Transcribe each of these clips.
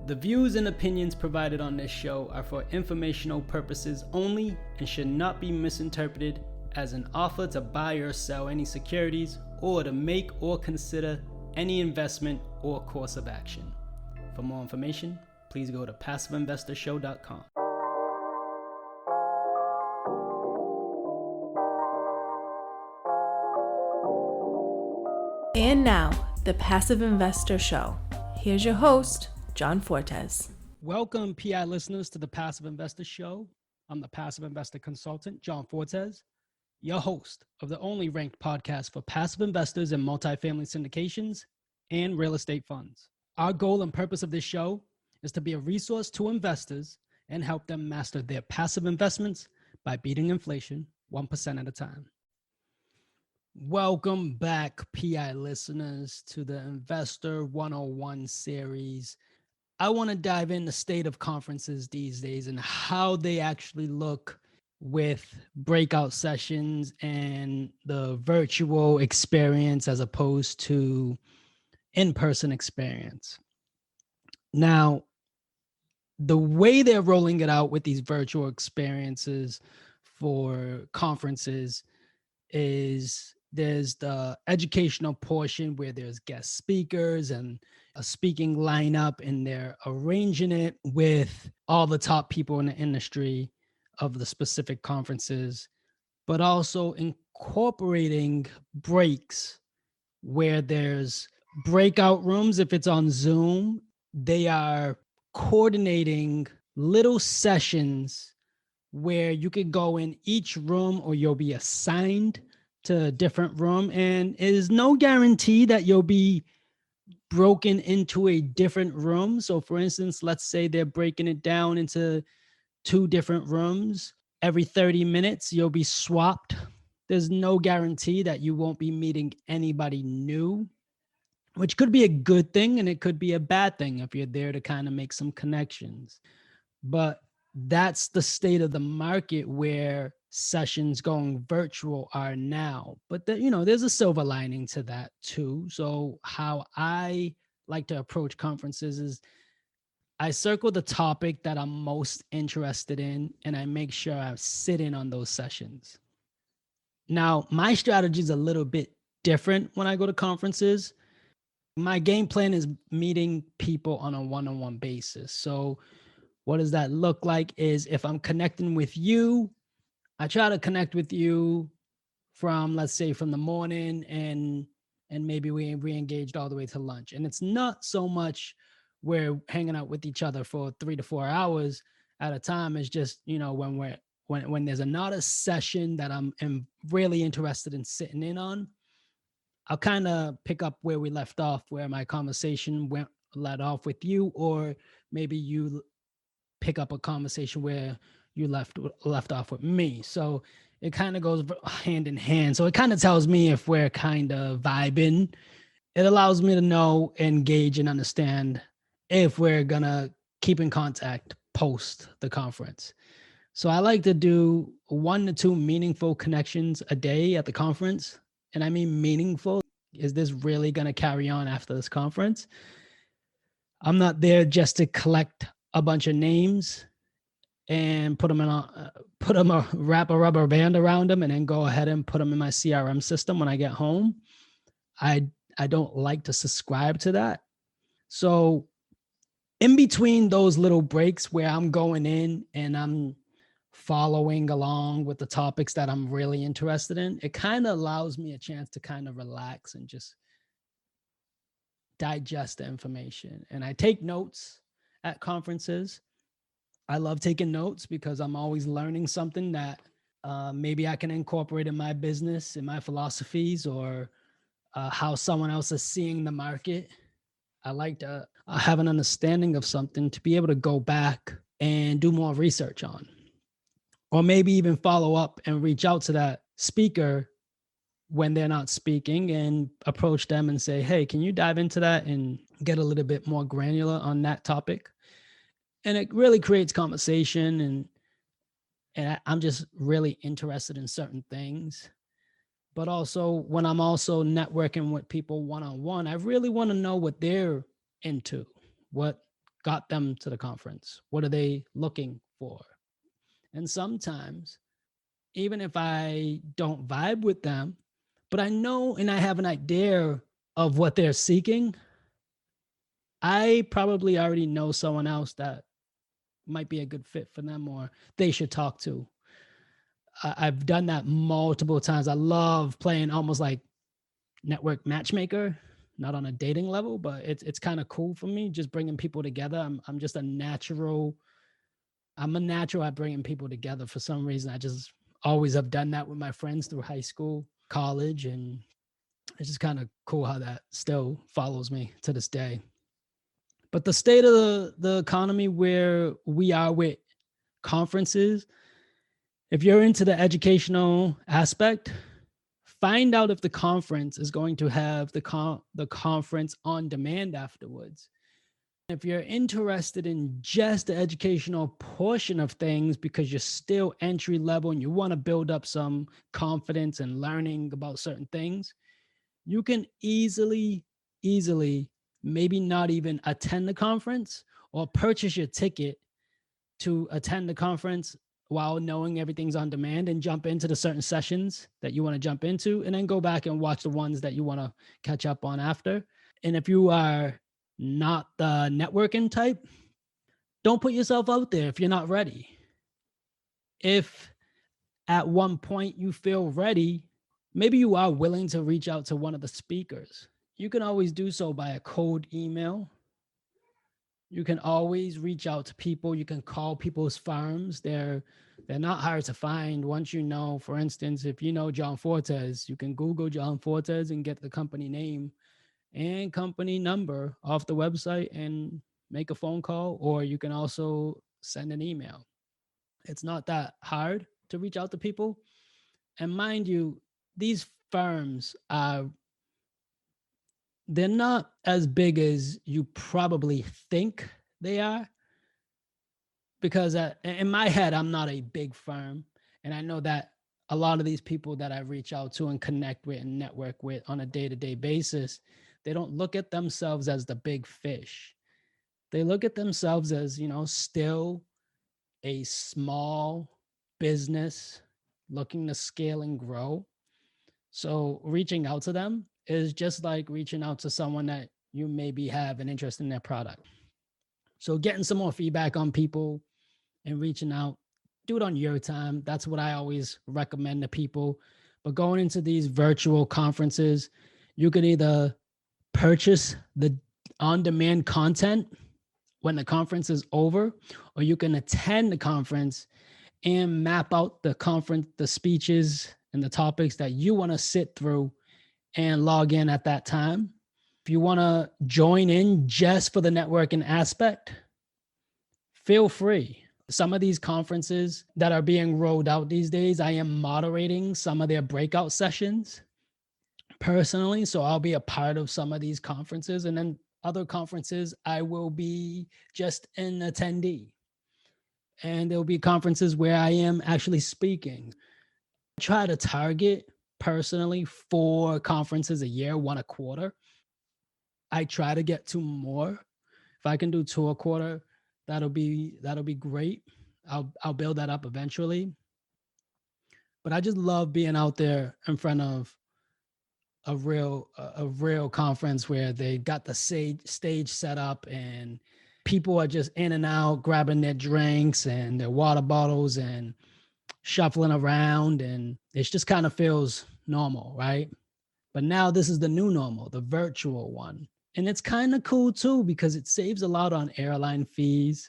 The views and opinions provided on this show are for informational purposes only and should not be misinterpreted as an offer to buy or sell any securities or to make or consider any investment or course of action. For more information, please go to passiveinvestorshow.com. And now, the Passive Investor Show. Here's your host, John Fortes. Welcome, PI listeners, to the Passive Investor Show. I'm the Passive Investor Consultant, John Fortes, your host of the only ranked podcast for passive investors in multifamily syndications and real estate funds. Our goal and purpose of this show is to be a resource to investors and help them master their passive investments by beating inflation 1% at a time. Welcome back, PI listeners, to the Investor 101 series. I want to dive in the state of conferences these days and how they actually look with breakout sessions and the virtual experience as opposed to in-person experience. Now, the way they're rolling it out with these virtual experiences for conferences is there's the educational portion where there's guest speakers and a speaking lineup, and they're arranging it with all the top people in the industry of the specific conferences, but also incorporating breaks where there's breakout rooms. If it's on Zoom, they are coordinating little sessions where you could go in each room or you'll be assigned to a different room, and it is no guarantee that you'll be broken into a different room. So for instance, let's say they're breaking it down into 2 different rooms. Every 30 minutes, you'll be swapped. There's no guarantee that you won't be meeting anybody new, which could be a good thing and it could be a bad thing if you're there to kind of make some connections. But that's the state of the market where sessions going virtual are now. But there's a silver lining to that too. So how I like to approach conferences is I circle the topic that I'm most interested in and I make sure I sit in on those sessions. Now, my strategy is a little bit different when I go to conferences. My game plan is meeting people on a one-on-one basis. So what does that look like is if I'm connecting with you, I try to connect with you from, let's say, from the morning and maybe we re-engaged all the way to lunch. And it's not so much we're hanging out with each other for 3 to 4 hours at a time. It's just, when there's another session that I'm really interested in sitting in on, I'll kind of pick up where we left off, where my conversation led off with you, or maybe you pick up a conversation where you left off with me. So it kind of goes hand in hand. So it kind of tells me if we're kind of vibing. It allows me to know, engage, and understand if we're going to keep in contact post the conference. So I like to do 1 to 2 meaningful connections a day at the conference. And I mean meaningful. Is this really going to carry on after this conference? I'm not there just to collect a bunch of names and wrap a rubber band around them and then go ahead and put them in my CRM system when I get home. I don't like to subscribe to that. So in between those little breaks where I'm going in and I'm following along with the topics that I'm really interested in, it kind of allows me a chance to kind of relax and just digest the information. And I take notes at conferences. I love taking notes because I'm always learning something that maybe I can incorporate in my business, in my philosophies, or how someone else is seeing the market. I like to have an understanding of something to be able to go back and do more research on, or maybe even follow up and reach out to that speaker when they're not speaking and approach them and say, hey, can you dive into that and get a little bit more granular on that topic? And it really creates conversation, and I'm just really interested in certain things. But also when I'm also networking with people one-on-one, I really want to know what they're into, what got them to the conference? What are they looking for? And sometimes, even if I don't vibe with them, but I know and I have an idea of what they're seeking, I probably already know someone else that might be a good fit for them or they should talk to. I've done that multiple times. I love playing almost like network matchmaker, not on a dating level, but it's kind of cool for me just bringing people together. I'm just a natural. I'm a natural at bringing people together for some reason. I just always have done that with my friends through high school, college, and it's just kind of cool how that still follows me to this day. But the state of the economy where we are with conferences, if you're into the educational aspect, find out if the conference is going to have the conference on demand afterwards. If you're interested in just the educational portion of things because you're still entry level and you want to build up some confidence and learning about certain things, you can easily, maybe not even attend the conference or purchase your ticket to attend the conference while knowing everything's on demand and jump into the certain sessions that you want to jump into and then go back and watch the ones that you want to catch up on after. And if you are not the networking type, don't put yourself out there if you're not ready. If at one point you feel ready, maybe you are willing to reach out to one of the speakers. You can always do so by a cold email. You can always reach out to people. You can call people's firms. They're not hard to find. Once you know, for instance, if you know John Fortes, you can Google John Fortes and get the company name and company number off the website and make a phone call, or you can also send an email. It's not that hard to reach out to people. And mind you, these firms are they're not as big as you probably think they are because in my head I'm not a big firm, and I know that a lot of these people that I reach out to and connect with and network with on a day-to-day basis, they don't look at themselves as the big fish. They look at themselves as, still a small business looking to scale and grow. So reaching out to them is just like reaching out to someone that you maybe have an interest in their product. So getting some more feedback on people and reaching out, do it on your time. That's what I always recommend to people. But going into these virtual conferences, you can either purchase the on demand content when the conference is over, or you can attend the conference and map out the conference, the speeches, and the topics that you want to sit through and log in at that time. If you want to join in just for the networking aspect, feel free. Some of these conferences that are being rolled out these days, I am moderating some of their breakout sessions personally. So I'll be a part of some of these conferences. And then other conferences, I will be just an attendee. And there'll be conferences where I am actually speaking. I try to target personally 4 conferences a year, one a quarter. I try to get to more. If I can do 2 a quarter, that'll be great. I'll build that up eventually. But I just love being out there in front of a real conference where they got the stage set up and people are just in and out grabbing their drinks and their water bottles and shuffling around, and it just kind of feels normal, right? But now this is the new normal, the virtual one. And it's kind of cool too because it saves a lot on airline fees,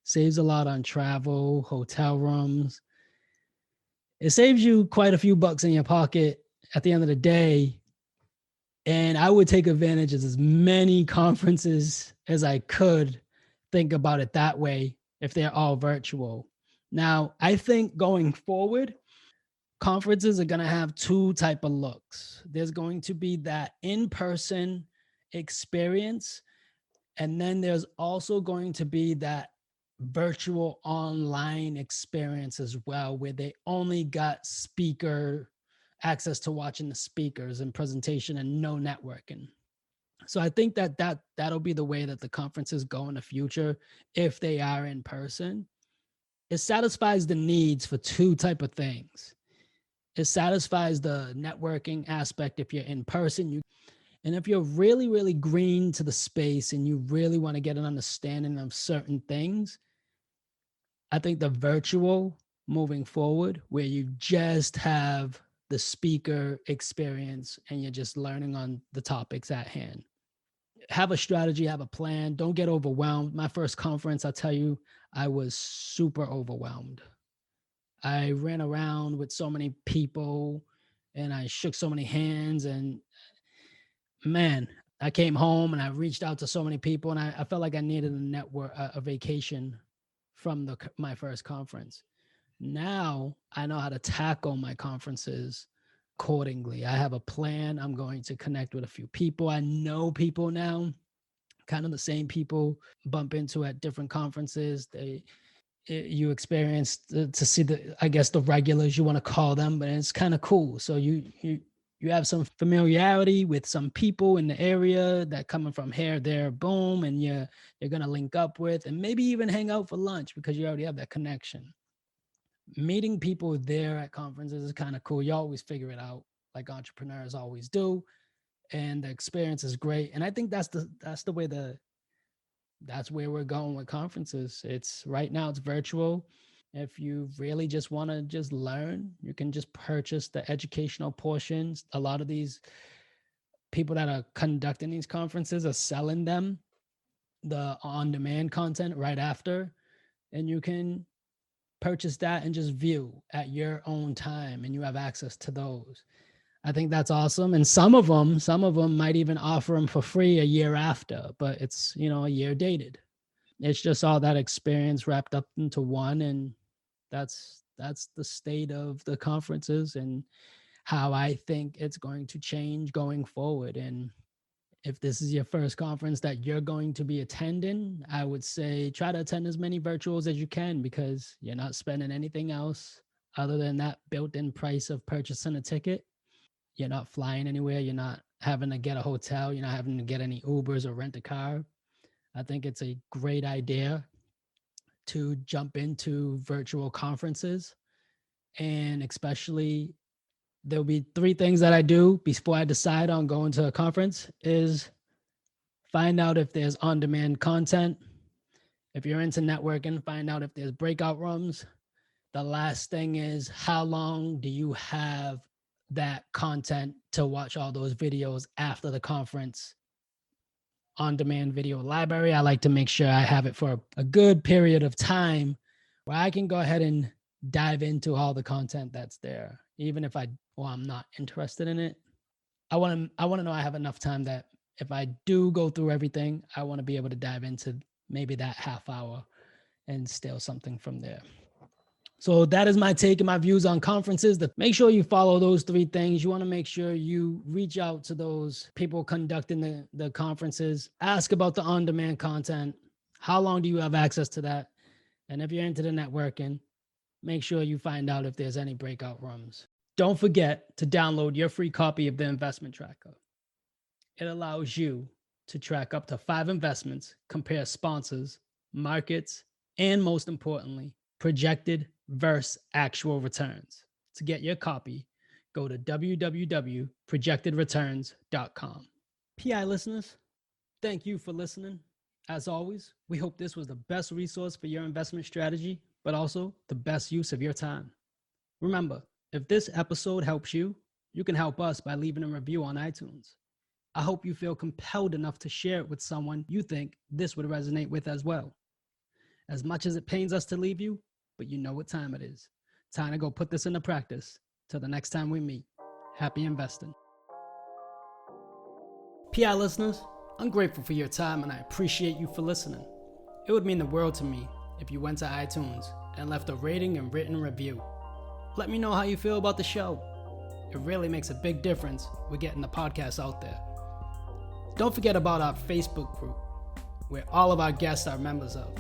saves a lot on travel, hotel rooms. It saves you quite a few bucks in your pocket at the end of the day. And I would take advantage of as many conferences as I could, think about it that way, if they're all virtual. Now, I think going forward, conferences are going to have two type of looks. There's going to be that in-person experience, and then there's also going to be that virtual online experience as well, where they only got speaker access to watching the speakers and presentation and no networking. So I think that'll be the way that the conferences go in the future if they are in person. It satisfies the needs for two type of things. It satisfies the networking aspect if you're in person. And if you're really, really green to the space and you really want to get an understanding of certain things, I think the virtual moving forward, where you just have the speaker experience and you're just learning on the topics at hand. Have a strategy, have a plan. Don't get overwhelmed. My first conference, I'll tell you, I was super overwhelmed. I ran around with so many people and I shook so many hands. And man, I came home and I reached out to so many people and I felt like I needed a network, a vacation from my first conference. Now I know how to tackle my conferences accordingly. I have a plan. I'm going to connect with a few people. I know people now, kind of the same people bump into at different conferences. You experience to see I guess the regulars, you want to call them, but it's kind of cool. So you have some familiarity with some people in the area that coming from here, there, boom, and you're gonna link up with, and maybe even hang out for lunch because you already have that connection. Meeting people there at conferences is kind of cool. You always figure it out, like entrepreneurs always do, and the experience is great. And I think that's where we're going with conferences. It's right now it's virtual. If you really just want to just learn, you can just purchase the educational portions. A lot of these people that are conducting these conferences are selling them the on-demand content right after, and you can purchase that and just view at your own time, and you have access to those. I think that's awesome. And some of them might even offer them for free a year after, but it's, a year dated. It's just all that experience wrapped up into one. And that's the state of the conferences and how I think it's going to change going forward. And if this is your first conference that you're going to be attending, I would say try to attend as many virtuals as you can, because you're not spending anything else other than that built-in price of purchasing a ticket. You're not flying anywhere. You're not having to get a hotel. You're not having to get any Ubers or rent a car. I think it's a great idea to jump into virtual conferences. And especially, there'll be 3 things that I do before I decide on going to a conference is find out if there's on-demand content. If you're into networking, find out if there's breakout rooms. The last thing is, how long do you have that content to watch all those videos after the conference? On-demand video library, I like to make sure I have it for a good period of time where I can go ahead and dive into all the content that's there. Even if I'm not interested in it, I want to know I have enough time that if I do go through everything, I want to be able to dive into maybe that half hour and steal something from there. So that is my take and my views on conferences. Make sure you follow those 3 things. You want to make sure you reach out to those people conducting the conferences. Ask about the on-demand content. How long do you have access to that? And if you're into the networking, make sure you find out if there's any breakout rooms. Don't forget to download your free copy of the investment tracker. It allows you to track up to 5 investments, compare sponsors, markets, and most importantly, projected versus actual returns. To get your copy, go to www.projectedreturns.com. PI listeners, thank you for listening. As always, we hope this was the best resource for your investment strategy, but also the best use of your time. Remember, if this episode helps you, you can help us by leaving a review on iTunes. I hope you feel compelled enough to share it with someone you think this would resonate with as well. As much as it pains us to leave you, but you know what time it is. Time to go put this into practice. Till the next time we meet. Happy investing. PI listeners, I'm grateful for your time and I appreciate you for listening. It would mean the world to me if you went to iTunes and left a rating and written review. Let me know how you feel about the show. It really makes a big difference with getting the podcast out there. Don't forget about our Facebook group, where all of our guests are members of.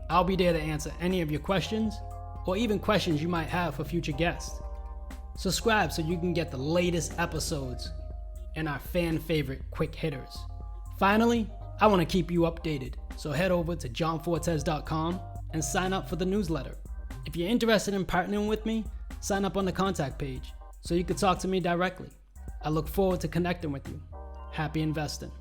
I'll be there to answer any of your questions, or even questions you might have for future guests. Subscribe so you can get the latest episodes and our fan favorite quick hitters. Finally, I want to keep you updated, so head over to johnfortes.com and sign up for the newsletter. If you're interested in partnering with me, sign up on the contact page so you can talk to me directly. I look forward to connecting with you. Happy investing.